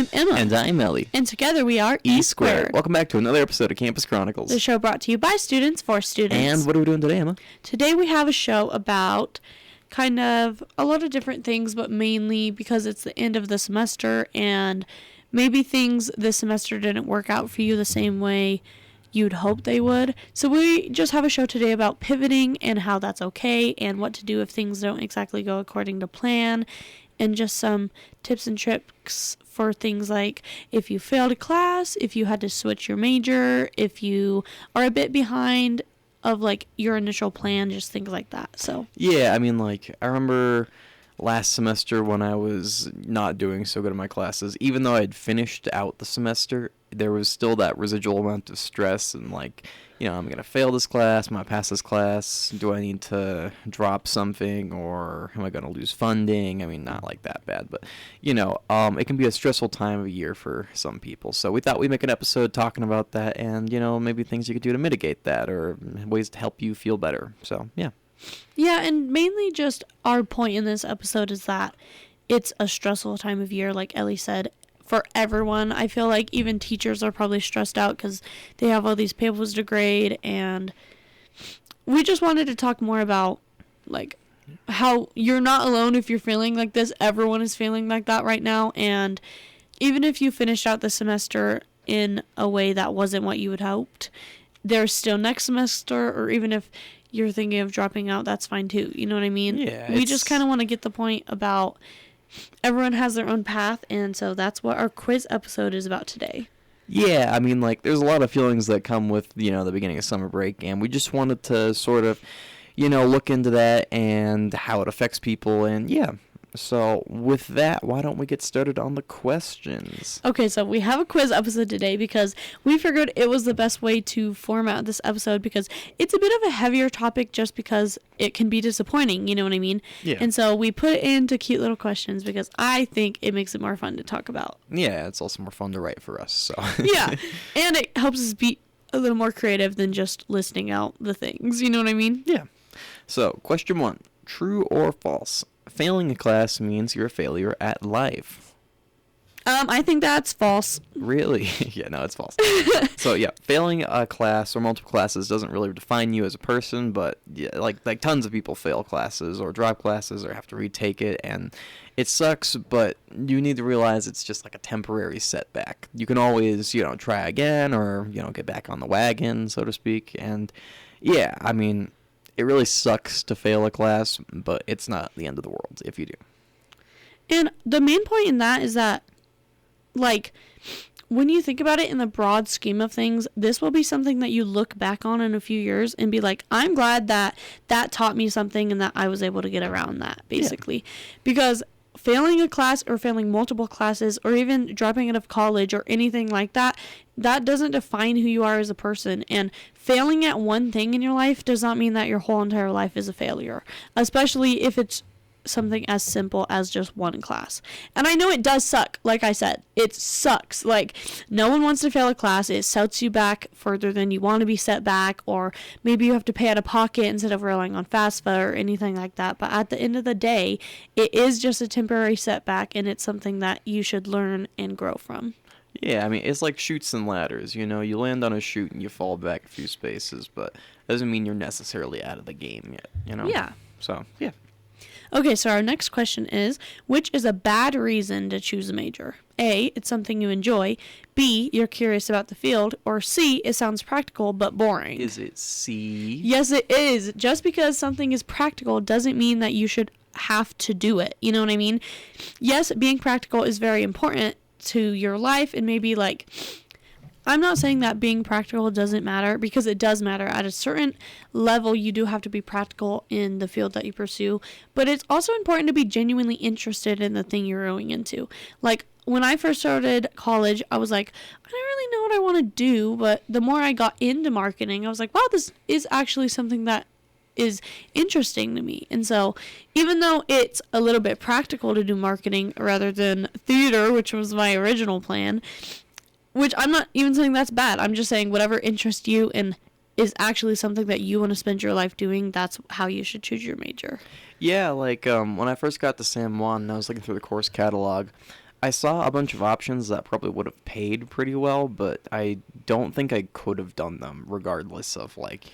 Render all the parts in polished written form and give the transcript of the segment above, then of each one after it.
I'm Emma. And I'm Ellie. And together we are E Squared. Welcome back to another episode of Campus Chronicles. The show brought to you by students for students. And what are we doing today, Emma? Today we have a show about kind of a lot of different things, but mainly because it's the end of the semester and maybe things this semester didn't work out for you the same way you'd hope they would. So we just have a show today about pivoting and how that's okay and what to do if things don't exactly go according to plan, and just some tips and tricks for things like if you failed a class, if you had to switch your major, if you are a bit behind of like your initial plan, just things like that. So yeah, I mean, like, I remember last semester when I was not doing so good in my classes, even though I'd finished out the semester, there was still that residual amount of stress and, like, you know, I'm going to fail this class, am I pass this class, do I need to drop something, or am I going to lose funding? I mean, not like that bad, but, you know, it can be a stressful time of year for some people. So we thought we'd make an episode talking about that and, you know, maybe things you could do to mitigate that or ways to help you feel better. So, yeah. Yeah, and mainly just our point in this episode is that it's a stressful time of year, like Ellie said, for everyone. I feel like even teachers are probably stressed out because they have all these papers to grade, and we just wanted to talk more about, like, how you're not alone if you're feeling like this. Everyone is feeling like that right now, and even if you finished out the semester in a way that wasn't what you had hoped, there's still next semester, or even if you're thinking of dropping out, that's fine too. You know what I mean? Yeah. We just kind of want to get the point about everyone has their own path, and so that's what our quiz episode is about today. Yeah, I mean, like, there's a lot of feelings that come with, you know, the beginning of summer break, and we just wanted to sort of, you know, look into that and how it affects people, and yeah. So, with that, why don't we get started on the questions? Okay, so we have a quiz episode today because we figured it was the best way to format this episode because it's a bit of a heavier topic just because it can be disappointing, you know what I mean? Yeah. And so we put it into cute little questions because I think it makes it more fun to talk about. Yeah, it's also more fun to write for us, so. Yeah, and it helps us be a little more creative than just listing out the things, you know what I mean? Yeah. So, question 1, true or false? Failing a class means you're a failure at life. I think that's false. Really? Yeah, no, it's false. So, yeah, failing a class or multiple classes doesn't really define you as a person, but yeah, like tons of people fail classes or drop classes or have to retake it, and it sucks, but you need to realize it's just like a temporary setback. You can always, you know, try again or, you know, get back on the wagon, so to speak, and yeah, I mean, it really sucks to fail a class, but it's not the end of the world if you do. And the main point in that is that, like, when you think about it in the broad scheme of things, this will be something that you look back on in a few years and be like, I'm glad that that taught me something and that I was able to get around that, basically. Yeah. Because failing a class or failing multiple classes or even dropping out of college or anything like that, that doesn't define who you are as a person. And failing at one thing in your life does not mean that your whole entire life is a failure, especially if it's something as simple as just one class. And I know it does suck. Like I said, it sucks. Like, no one wants to fail a class. It sets you back further than you want to be set back, or maybe you have to pay out of pocket instead of relying on FAFSA or anything like that. But at the end of the day, it is just a temporary setback, and it's something that you should learn and grow from. Yeah, I mean, it's like chutes and ladders, you know, you land on a chute and you fall back a few spaces, but that doesn't mean you're necessarily out of the game yet, you know? Yeah. So, yeah. Okay, so our next question is, which is a bad reason to choose a major? A, it's something you enjoy. B, you're curious about the field. Or C, it sounds practical but boring. Is it C? Yes, it is. Just because something is practical doesn't mean that you should have to do it. You know what I mean? Yes, being practical is very important to your life, and maybe, like, I'm not saying that being practical doesn't matter, because it does matter. At a certain level, you do have to be practical in the field that you pursue, but it's also important to be genuinely interested in the thing you're going into. Like, when I first started college, I was like, I don't really know what I want to do, but the more I got into marketing, I was like, wow, this is actually something that is interesting to me. And so even though it's a little bit practical to do marketing rather than theater, which was my original plan, which I'm not even saying that's bad. I'm just saying whatever interests you and is actually something that you want to spend your life doing, that's how you should choose your major. Yeah, like when I first got to San Juan and I was looking through the course catalog, I saw a bunch of options that probably would have paid pretty well, but I don't think I could have done them regardless of, like,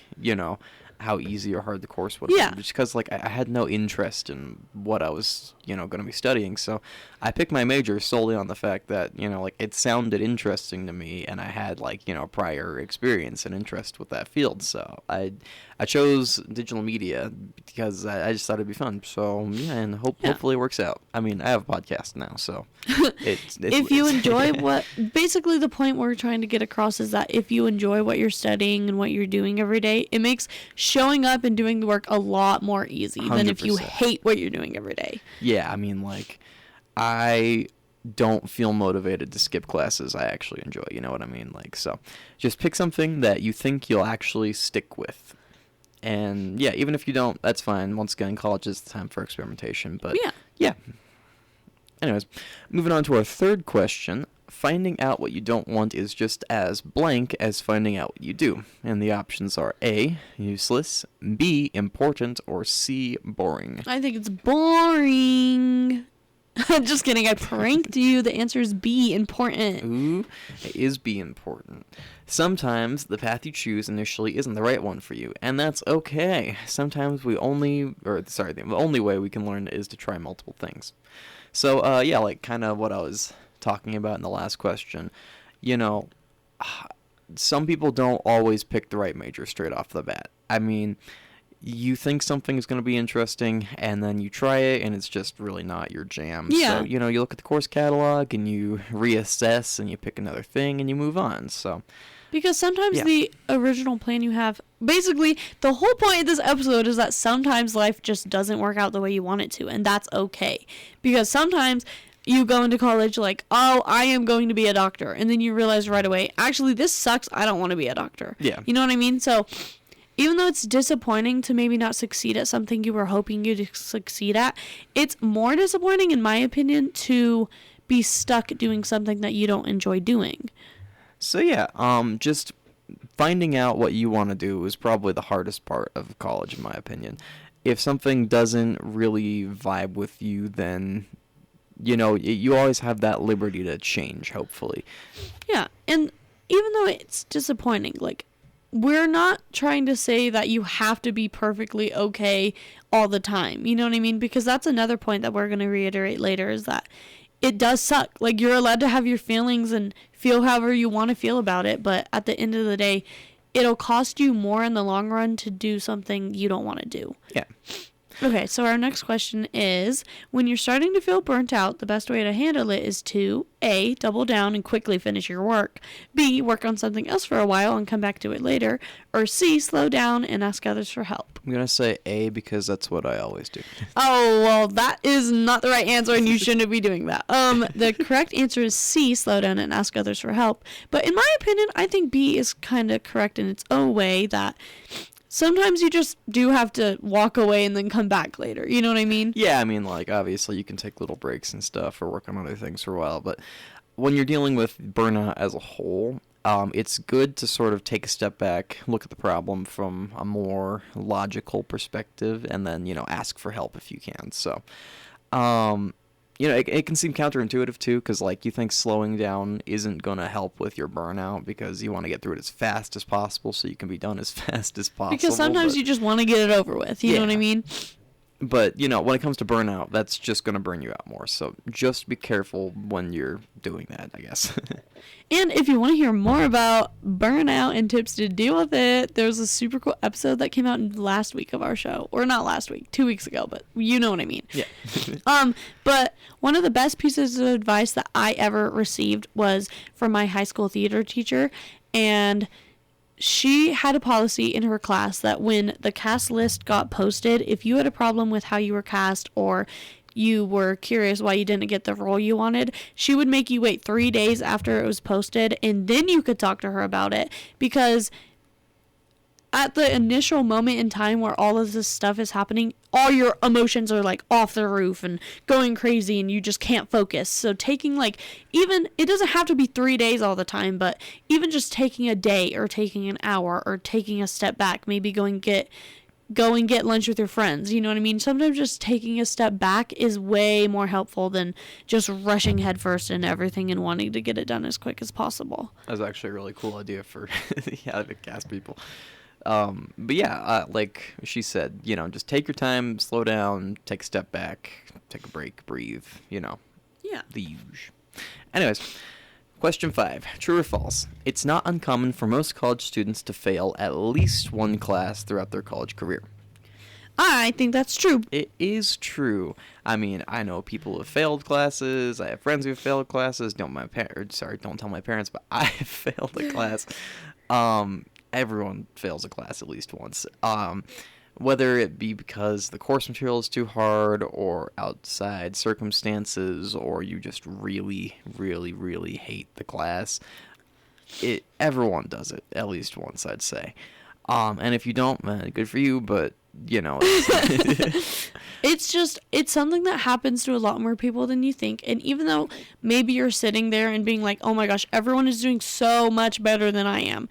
how easy or hard the course would have been. Just because, like, I had no interest in what I was, going to be studying. So I picked my major solely on the fact that, like, it sounded interesting to me, and I had, like, prior experience and interest with that field. So I chose digital media because I just thought it'd be fun. So, yeah, and hopefully it works out. I mean, I have a podcast now, so if you enjoy basically the point we're trying to get across is that if you enjoy what you're studying and what you're doing every day, it makes showing up and doing the work a lot more easy 100%. Than if you hate what you're doing every day. Yeah, I mean, like, I don't feel motivated to skip classes I actually enjoy, you know what I mean? Like, so just pick something that you think you'll actually stick with. And yeah, even if you don't, that's fine. Once again, college is the time for experimentation, but yeah. Anyways, moving on to our third question. Finding out what you don't want is just as blank as finding out what you do. And the options are A, useless, B, important, or C, boring. I think it's boring. Just kidding, I pranked you. The answer is B, important. Ooh, it is B, important. Sometimes the path you choose initially isn't the right one for you, and that's okay. Sometimes the only way we can learn is to try multiple things. So, yeah, like kind of what I was talking about in the last question. Some people don't always pick the right major straight off the bat. I mean, you think something is going to be interesting, and then you try it, and it's just really not your jam. Yeah. So, you look at the course catalog, and you reassess, and you pick another thing, and you move on. So, because sometimes the original plan you have, basically, the whole point of this episode is that sometimes life just doesn't work out the way you want it to, and that's okay. Because sometimes you go into college like, oh, I am going to be a doctor, and then you realize right away, actually, this sucks, I don't want to be a doctor. Yeah. You know what I mean? So even though it's disappointing to maybe not succeed at something you were hoping you'd succeed at, it's more disappointing, in my opinion, to be stuck doing something that you don't enjoy doing. So yeah, just finding out what you want to do is probably the hardest part of college, in my opinion. If something doesn't really vibe with you, then, you always have that liberty to change, hopefully. Yeah, and even though it's disappointing, like, we're not trying to say that you have to be perfectly okay all the time. You know what I mean? Because that's another point that we're going to reiterate later, is that it does suck. Like, you're allowed to have your feelings and feel however you want to feel about it, but at the end of the day, it'll cost you more in the long run to do something you don't want to do. Yeah. Okay, so our next question is, when you're starting to feel burnt out, the best way to handle it is to A, double down and quickly finish your work, B, work on something else for a while and come back to it later, or C, slow down and ask others for help. I'm going to say A because that's what I always do. Oh, well, that is not the right answer, and you shouldn't be doing that. The correct answer is C, slow down and ask others for help. But in my opinion, I think B is kind of correct in its own way, that sometimes you just do have to walk away and then come back later. You know what I mean? Yeah, I mean, like, obviously you can take little breaks and stuff or work on other things for a while, but when you're dealing with burnout as a whole, it's good to sort of take a step back, look at the problem from a more logical perspective, and then, ask for help if you can. So, it can seem counterintuitive, too, because, like, you think slowing down isn't going to help with your burnout because you want to get through it as fast as possible so you can be done as fast as possible. Because sometimes you just want to get it over with, you know what I mean? But, when it comes to burnout, that's just going to burn you out more. So just be careful when you're doing that, I guess. And if you want to hear more about burnout and tips to deal with it, there's a super cool episode that came out last week of our show. Or not last week, 2 weeks ago, but you know what I mean. Yeah. But one of the best pieces of advice that I ever received was from my high school theater teacher. And she had a policy in her class that when the cast list got posted, if you had a problem with how you were cast or you were curious why you didn't get the role you wanted, she would make you wait 3 days after it was posted, and then you could talk to her about it. Because at the initial moment in time where all of this stuff is happening, all your emotions are like off the roof and going crazy and you just can't focus. So taking even, it doesn't have to be 3 days all the time, but even just taking a day or taking an hour or taking a step back, maybe going get go and get lunch with your friends. You know what I mean? Sometimes just taking a step back is way more helpful than just rushing headfirst into everything and wanting to get it done as quick as possible. That's actually a really cool idea for to cast people. But yeah, like she said, just take your time, slow down, take a step back, take a break, breathe, Yeah. the usual. Anyways, question 5, true or false? It's not uncommon for most college students to fail at least one class throughout their college career. I think that's true. It is true. I mean, I know people who have failed classes. I have friends who have failed classes. Don't tell my parents, but I have failed a class. Everyone fails a class at least once. Whether it be because the course material is too hard or outside circumstances or you just really, really, really hate the class. Everyone does it at least once, I'd say. And if you don't, man, good for you, but, it's something that happens to a lot more people than you think. And even though maybe you're sitting there and being like, oh my gosh, everyone is doing so much better than I am.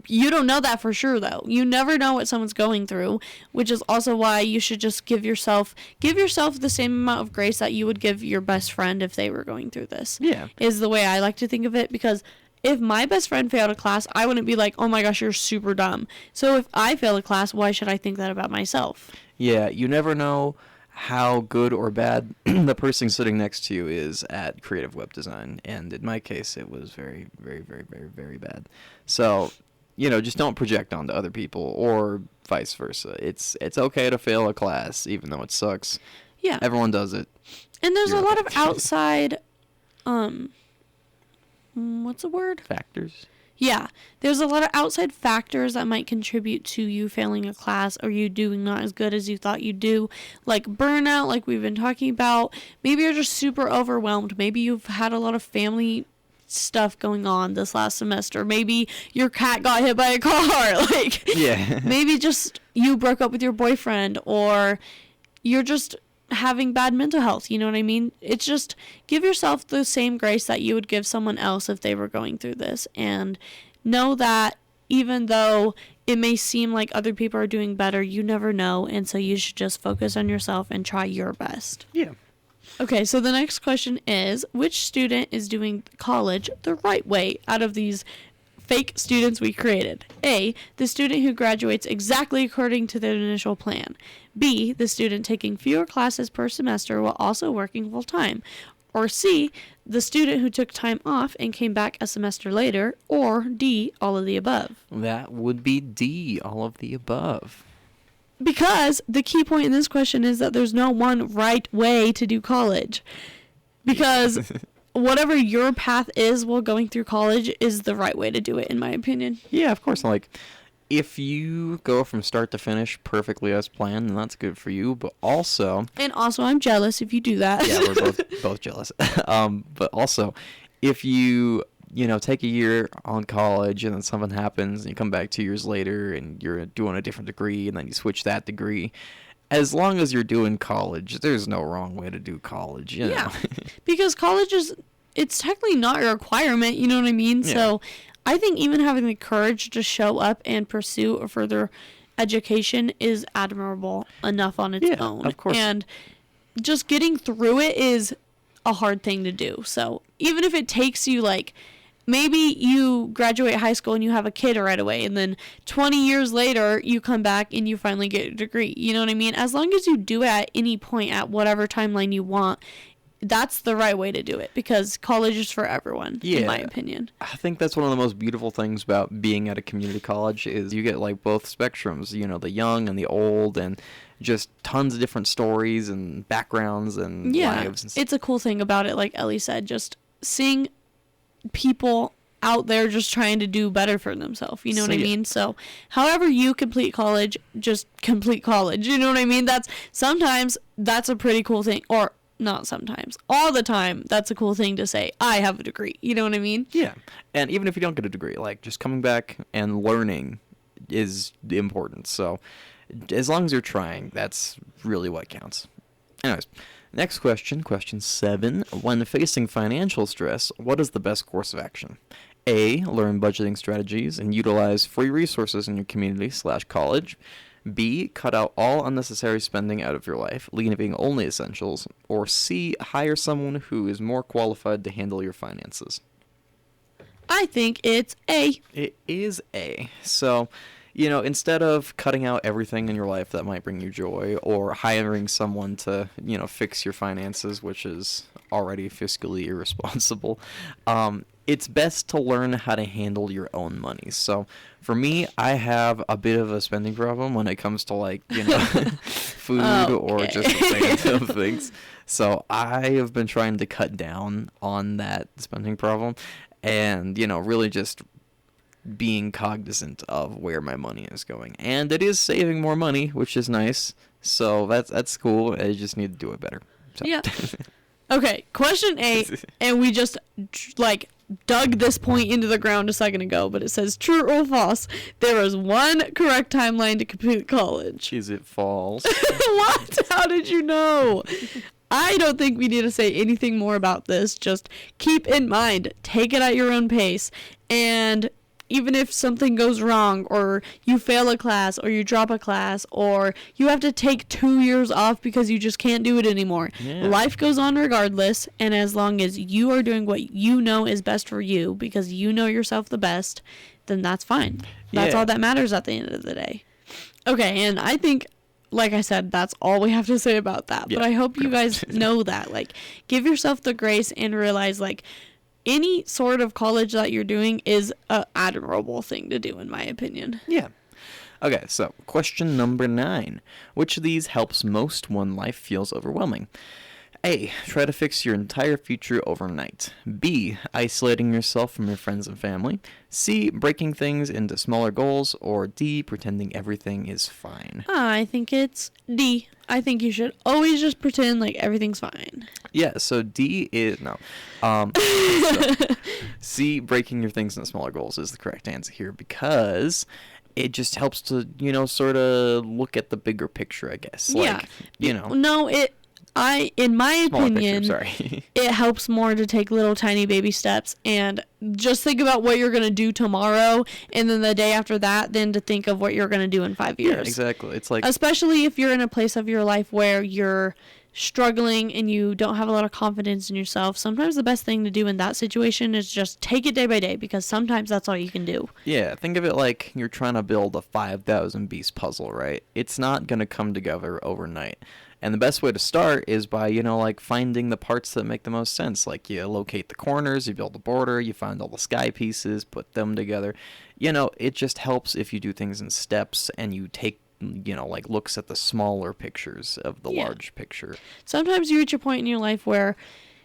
You don't know that for sure, though. You never know what someone's going through, which is also why you should just give yourself the same amount of grace that you would give your best friend if they were going through this. Yeah. Is the way I like to think of it, because if my best friend failed a class, I wouldn't be like, oh my gosh, you're super dumb. So if I fail a class, why should I think that about myself? Yeah, you never know how good or bad the person sitting next to you is at creative web design. And in my case, it was very, very, very, very, very bad. So, just don't project onto other people or vice versa. It's okay to fail a class, even though it sucks. Yeah. Everyone does it. And there's a lot of outside, what's the word? Factors. Yeah. There's a lot of outside factors that might contribute to you failing a class or you doing not as good as you thought you'd do. Like burnout, like we've been talking about. Maybe you're just super overwhelmed. Maybe you've had a lot of family stuff going on this last semester. Maybe your cat got hit by a car. Yeah. Maybe just you broke up with your boyfriend, or you're just having bad mental health. You know what I mean? It's just give yourself the same grace that you would give someone else if they were going through this, and know that even though it may seem like other people are doing better, you never know, and so you should just focus on yourself and try your best. Yeah. Okay, so the next question is, which student is doing college the right way out of these fake students we created? A, the student who graduates exactly according to their initial plan. B, the student taking fewer classes per semester while also working full-time. Or C, the student who took time off and came back a semester later. Or D, all of the above. That would be D, all of the above. Because the key point in this question is that there's no one right way to do college. Because whatever your path is while going through college is the right way to do it, in my opinion. Yeah, of course. Like, if you go from start to finish perfectly as planned, then that's good for you. But also... And also, I'm jealous if you do that. Yeah, we're both jealous. But also, if you... take a year on college and then something happens and you come back 2 years later and you're doing a different degree and then you switch that degree. As long as you're doing college, there's no wrong way to do college, Yeah, because college it's technically not a requirement, you know what I mean? Yeah. So I think even having the courage to show up and pursue a further education is admirable enough on its own. Of course. And just getting through it is a hard thing to do. So even if it takes you maybe you graduate high school and you have a kid right away, and then 20 years later you come back and you finally get a degree. You know what I mean? As long as you do it at any point at whatever timeline you want, that's the right way to do it, because college is for everyone, in my opinion. I think that's one of the most beautiful things about being at a community college is you get both spectrums, the young and the old, and just tons of different stories and backgrounds and lives. And it's a cool thing about it, like Ellie said, just seeing people out there just trying to do better for themselves, you know what I mean? So however you complete college, just complete college, you know what I mean? Sometimes that's a pretty cool thing, or not sometimes, all the time, that's a cool thing to say, I have a degree, you know what I mean? Yeah, and even if you don't get a degree, just coming back and learning is important, so as long as you're trying, that's really what counts. Anyways, next question, question 7. When facing financial stress, what is the best course of action? A, learn budgeting strategies and utilize free resources in your community/college. B, cut out all unnecessary spending out of your life, leaving only essentials. Or C, hire someone who is more qualified to handle your finances. I think it's A. It is A. So, instead of cutting out everything in your life that might bring you joy, or hiring someone to, fix your finances, which is already fiscally irresponsible, it's best to learn how to handle your own money. So, for me, I have a bit of a spending problem when it comes to, food or just random things. So, I have been trying to cut down on that spending problem. And, really just being cognizant of where my money is going. And it is saving more money, which is nice. So that's cool. I just need to do it better. So. Yeah. Okay, question 8. And we just, dug this point into the ground a second ago. But it says, true or false, there is one correct timeline to complete college. Is it false? What? How did you know? I don't think we need to say anything more about this. Just keep in mind, take it at your own pace. And even if something goes wrong, or you fail a class, or you drop a class, or you have to take 2 years off because you just can't do it anymore, life goes on regardless. And as long as you are doing what you know is best for you, because you know yourself the best, then that's fine. That's all that matters at the end of the day. Okay, and I think, like I said, that's all we have to say about that. Yeah, but I hope you guys know that. Give yourself the grace and realize, any sort of college that you're doing is an admirable thing to do, in my opinion. Yeah. Okay, so question number 9. Which of these helps most when life feels overwhelming? A, try to fix your entire future overnight. B, isolating yourself from your friends and family. C, breaking things into smaller goals. Or D, pretending everything is fine. I think it's D. I think you should always just pretend like everything's fine. Yeah, so D is, no. So C, breaking your things into smaller goals is the correct answer here, because it just helps to, sort of look at the bigger picture, I guess. No, in my opinion, it helps more to take little tiny baby steps and just think about what you're going to do tomorrow, and then the day after that, then to think of what you're going to do in 5 years. Yeah, exactly. It's especially if you're in a place of your life where you're struggling and you don't have a lot of confidence in yourself. Sometimes the best thing to do in that situation is just take it day by day, because sometimes that's all you can do. Yeah, think of it like you're trying to build a 5,000 piece puzzle, right? It's not going to come together overnight. And the best way to start is by, finding the parts that make the most sense. You locate the corners, you build a border, you find all the sky pieces, put them together. It just helps if you do things in steps and you take, looks at the smaller pictures of the large picture. Sometimes you reach a point in your life where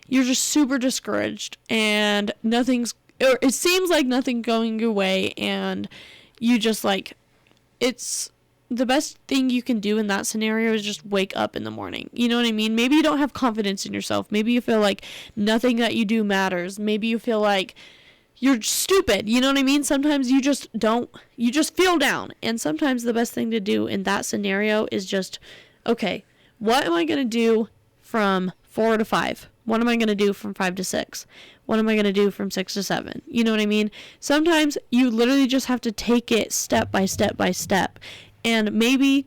you're just super discouraged and it seems like nothing's going your way, and you just it's... The best thing you can do in that scenario is just wake up in the morning. You know what I mean? Maybe you don't have confidence in yourself. Maybe you feel like nothing that you do matters. Maybe you feel like you're stupid. You know what I mean? Sometimes you just feel down. And sometimes the best thing to do in that scenario is just, okay, what am I going to do from 4 to 5? What am I going to do from 5 to 6? What am I going to do from 6 to 7? You know what I mean? Sometimes you literally just have to take it step by step by step. And maybe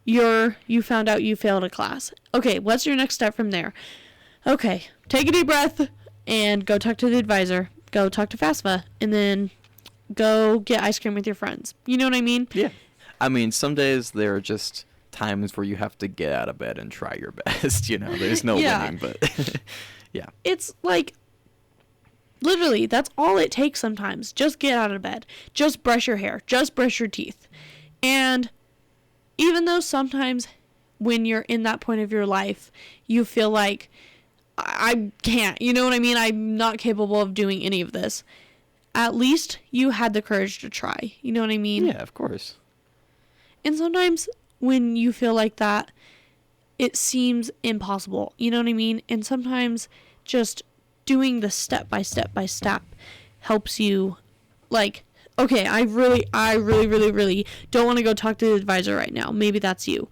you found out you failed a class. Okay, what's your next step from there? Okay, take a deep breath and go talk to the advisor. Go talk to FAFSA, and then go get ice cream with your friends. You know what I mean? Yeah. I mean, some days there are just times where you have to get out of bed and try your best. There's no winning, but yeah. It's literally, that's all it takes sometimes. Just get out of bed. Just brush your hair. Just brush your teeth. And even though sometimes when you're in that point of your life, you feel like, I can't, you know what I mean? I'm not capable of doing any of this. At least you had the courage to try. You know what I mean? Yeah, of course. And sometimes when you feel like that, it seems impossible. You know what I mean? And sometimes just doing the step by step by step helps you, okay, I really don't want to go talk to the advisor right now. Maybe that's you.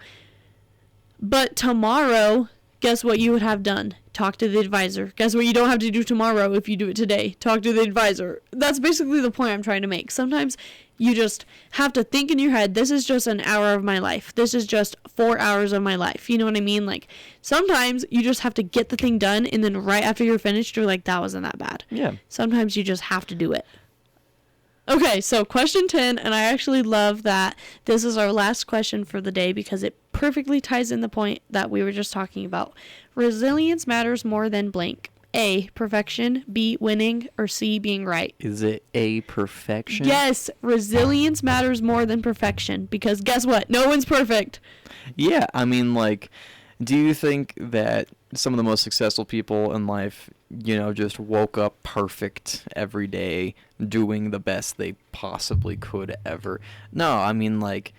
But tomorrow, guess what you would have done? Talk to the advisor. Guess what you don't have to do tomorrow if you do it today? Talk to the advisor. That's basically the point I'm trying to make. Sometimes You just have to think in your head, this is just an hour of my life. This is just 4 hours of my life. You know what I mean? Like, sometimes you just have to get the thing done, and then right after you're finished, you're like, that wasn't that bad. Yeah. Sometimes you just have to do it. Okay, so question 10, and I actually love that this is our last question for the day because it perfectly ties in the point that we were just talking about. Resilience matters more than blank. A, perfection, B, winning, or C, being right. Is it A, perfection? Yes, resilience matters more than perfection because guess what? No one's perfect. Yeah, I mean, like, do you think that some of the most successful people in life, you know, just woke up perfect every day, doing the best they possibly could ever? No, I mean, like,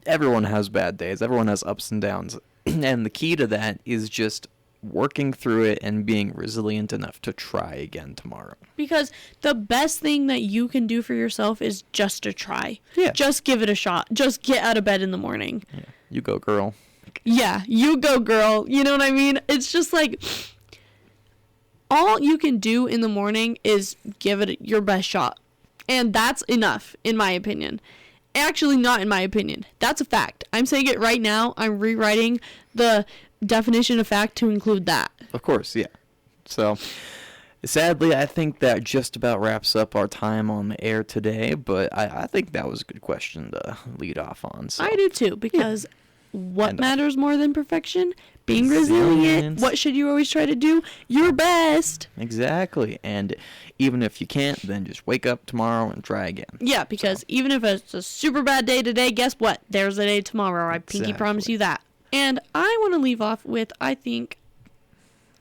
everyone has bad days. Everyone has ups and downs. And the key to that is just working through it and being resilient enough to try again tomorrow. Because the best thing that you can do for yourself is just to try. Yeah. Just give it a shot. Just get out of bed in the morning. Yeah. You go, girl. Yeah, you go, girl. You know what I mean? It's just like all you can do in the morning is give it your best shot. And that's enough, in my opinion. Actually, not in my opinion. That's a fact. I'm saying it right now. I'm rewriting the definition of fact to include that. Of course, yeah. So, sadly, I think that just about wraps up our time on the air today, but I think that was a good question to lead off on. So. I do too, because what matters more than perfection? Being Resilience. resilient. What should you always try to do? Your best. Exactly. And even if you can't, then just wake up tomorrow and try again. Yeah, because even if it's a super bad day today, guess what? There's a day tomorrow. I pinky promise you that. And I want to leave off with, I think,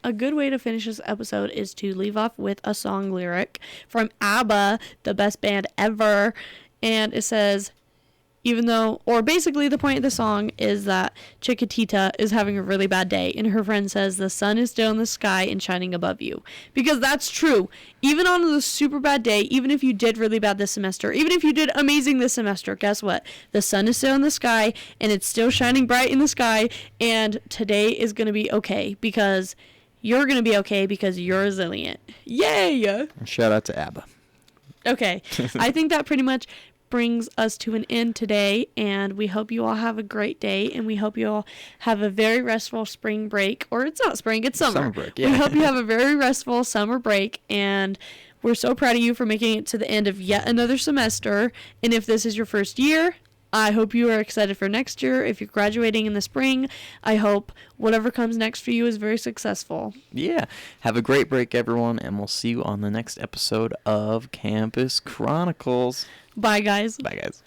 a good way to finish this episode is to leave off with a song lyric from ABBA, the best band ever. And it says, even though, or basically the point of the song is that Chiquitita is having a really bad day, and her friend says the sun is still in the sky and shining above you. Because that's true. Even on a super bad day, even if you did really bad this semester, even if you did amazing this semester, guess what? The sun is still in the sky, and it's still shining bright in the sky, and today is going to be okay, because you're going to be okay because you're resilient. Yay! Shout out to ABBA. Okay. I think that pretty much brings us to an end today, and we hope you all have a great day, and we hope you all have a very restful spring break, or it's not spring, it's summer break. Yeah. We hope you have a very restful summer break, and we're so proud of you for making it to the end of yet another semester. And if this is your first year, I hope you are excited for next year. If you're graduating in the spring, I hope whatever comes next for you is very successful. Yeah. Have a great break, everyone, and we'll see you on the next episode of Campus Chronicles. Bye, guys. Bye, guys.